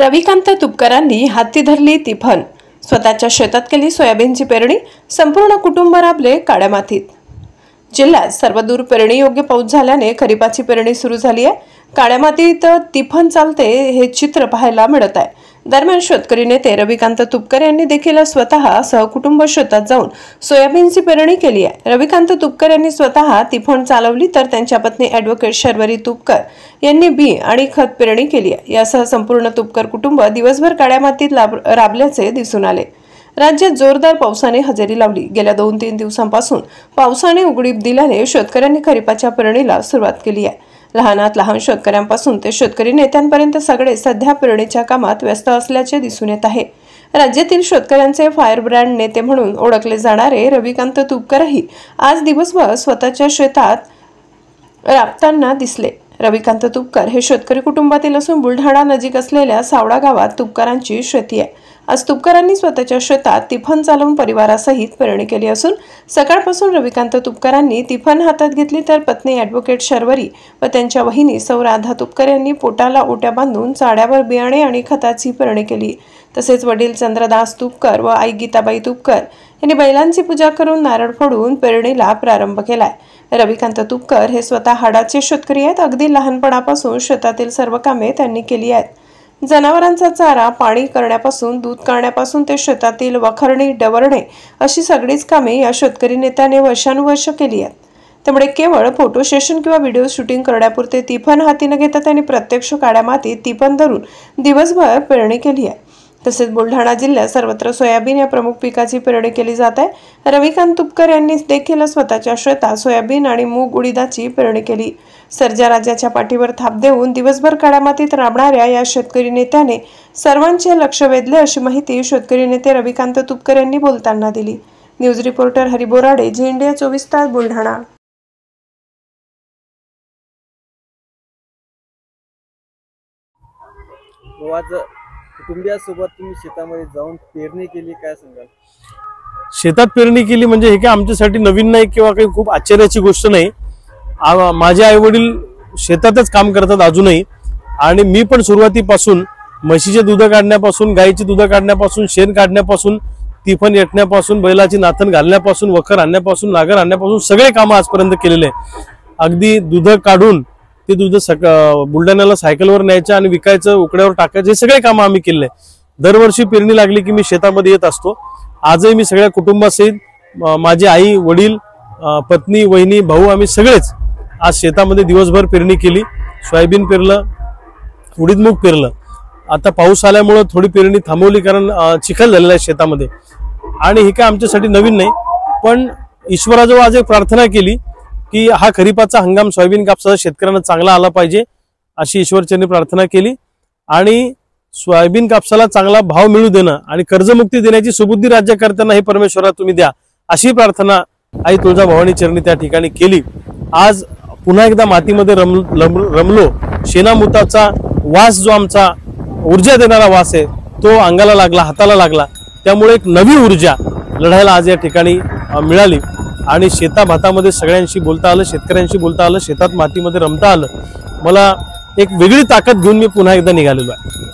रविकांत तुपकरांनी हाती धरली तिफन। स्वतःच्या शेतात केली सोयाबीनची पेरणी। संपूर्ण कुटुंब राबले काळ्या मातीत। जिल्ह्यात सर्वदूर पेरणी योग्य पाऊस झाल्याने खरीपाची पेरणी सुरू झाली आहे। काळ्या मातीत तिफन चालते हे चित्र पाहायला मिळत आहे। दरम्यान शेतकरी नेते रविकांत तुपकर यांनी देखील स्वतः सहकुटुंब शेतात जाऊन सोयाबीनची पेरणी केली आहे। रविकांत तुपकर यांनी स्वतः तिफन चालवली तर त्यांच्या पत्नी ॲडव्होकेट शर्वरी तुपकर यांनी बी आणि खत पेरणी केली आहे। यासह संपूर्ण तुपकर कुटुंब दिवसभर काळ्या मातीत राबल्याचे दिसून आले। राज्यात जोरदार पावसाने हजेरी लावली। गेल्या 2-3 दिवसांपासून पावसाने उघडीप दिल्याने शेतकऱ्यांनी खरीपाच्या पेरणीला सुरुवात केली आहे। लहानात लहान शेतकऱ्यांपासून ते शेतकरी नेत्यांपर्यंत सगळे सध्या पेरणीच्या कामात व्यस्त असल्याचे दिसून येत आहे। राज्यातील शेतकऱ्यांचे फायर ब्रँड नेते म्हणून ओळखले जाणारे रविकांत तुपकरही आज दिवसभर स्वतःच्या शेतात राबताना दिसले। रविकांत तुपकर हे शेतकरी कुटुंबातील असून बुलढाणा नजीक असलेल्या सावडा गावात तुपकरांची शेती आहे। आज तुपकरांनी स्वतःच्या शेतात तिफन चालवून परिवारासहित पेरणी केली असून सकाळपासून रविकांत तुपकरांनी तिफन हातात घेतली तर पत्नी ॲडव्होकेट शर्वरी व त्यांच्या वहिनी सौ राधा तुपकर यांनी पोटाला ओट्या बांधून चाड्यावर बियाणे आणि खताची पेरणी केली। तसेच वडील चंद्रदास तुपकर व आई गीताबाई तुपकर यांनी बैलांची पूजा करून नारळ फोडून पेरणीला प्रारंभ केलाय। रविकांत तुपकर हे स्वतः हाडाचे शेतकरी आहेत। अगदी लहानपणापासून शेतातील सर्व कामे त्यांनी केली आहेत। जनावरांचा चारा पाणी करण्यापासून दूध काढण्यापासून ते शेतातील वखरणी डवरणे अशी सगळीच कामे या शेतकरी नेत्याने वर्षानुवर्ष केली आहेत। त्यामुळे केवळ फोटो सेशन किंवा व्हिडिओ शूटिंग करण्यापुरते तिफन हाती न घेता त्यांनी प्रत्यक्ष काळ्या मातीत तिफन धरून दिवसभर पेरणी केली आहे। तसेच बुलढाणा जिल्ह्यात सर्वत्र सोयाबीन या प्रमुख पिकाची पेरणी केली जात आहे। रविकांत तुपकर यांनी देखील स्वतःच्या शेतात सोयाबीन आणि मूग उडीदाची पेरणी केली। सर्जा राज्याच्या पाठीवर थाप देऊन दिवसभर काळ्या मातीत राबणाऱ्या या शेतकरी नेत्याने सर्वांचे लक्ष वेधले अशी माहिती शेतकरी नेते रविकांत तुपकर यांनी बोलताना दिली। News reporter Hari Borade, Zee India 24 तास, बुलढाणा। कुटुंबियासोबत तुम्ही शेतामध्ये जाऊन पेरणी केली, काय सांगाल? शेतात पेरणी केली म्हणजे हे काय आमच्यासाठी नवीन नाही किंवा काही खूप आश्चर्याची गोष्ट नाही। माझे आई वडील शेतातच काम करतात अजूनही, आणि मी पण सुरुवातीपासून म्हशीचे दूध काढण्यापासून, गायीची दूध काढण्यापासून, शेण काढण्यापासून, तिफन येटण्यापासून, बैलाची नाथन घालण्यापासून, वखर आणण्यापासून, नागर आणण्यापासून सगळे काम आजपर्यंत केलेले आहे। अगदी दूध काढून ते दूध बुलढाण्याला सायकलवर न्यायचं आणि विकायचं, उकड्यावर टाकायचं, हे सगळे काम आम्ही केले। दरवर्षी पेरणी लागली की मी शेतामध्ये येत असतो। आजही मी सगळ्या कुटुंबासहित माझी आई वडील पत्नी वहिनी भाऊ आम्ही सगळेच आज शेतामध्ये दिवसभर पेरणी केली। सोयाबीन पेरलं, उडीद मूग पेरलं। आता पाऊस आल्यामुळे थोडी पेरणी थांबवली कारण चिखल झालेला आहे शेतामध्ये, आणि हे काय आमच्यासाठी नवीन नाही। पण ईश्वराजवळ आज एक प्रार्थना केली की हा खरीपाचा हंगाम सोयाबीन कापसाचा शेतकऱ्यांना चांगला आला पाहिजे अशी ईश्वरचरणी प्रार्थना केली, आणि सोयाबीन कापसाला चांगला भाव मिळू देणं आणि कर्जमुक्ती देण्याची सुबुद्धी राज्यकर्त्यांना हे परमेश्वरा तुम्ही द्या अशी प्रार्थना आई तुळजाभवानी चरणी त्या ठिकाणी केली। आज पुन्हा एकदा मातीमध्ये रमलो। शेणामुताचा वास जो आमचा ऊर्जा देणारा वास आहे तो अंगाला लागला, हाताला लागला। त्यामुळे एक नवी ऊर्जा लढायला आज या ठिकाणी मिळाली, आणि शेताभातामध्ये सगळ्यांशी बोलता आलं, शेतकऱ्यांशी बोलता आलं, शेतात मातीमध्ये रमता आलं। मला एक वेगळी ताकद घेऊन मी पुन्हा एकदा निघालेलो आहे।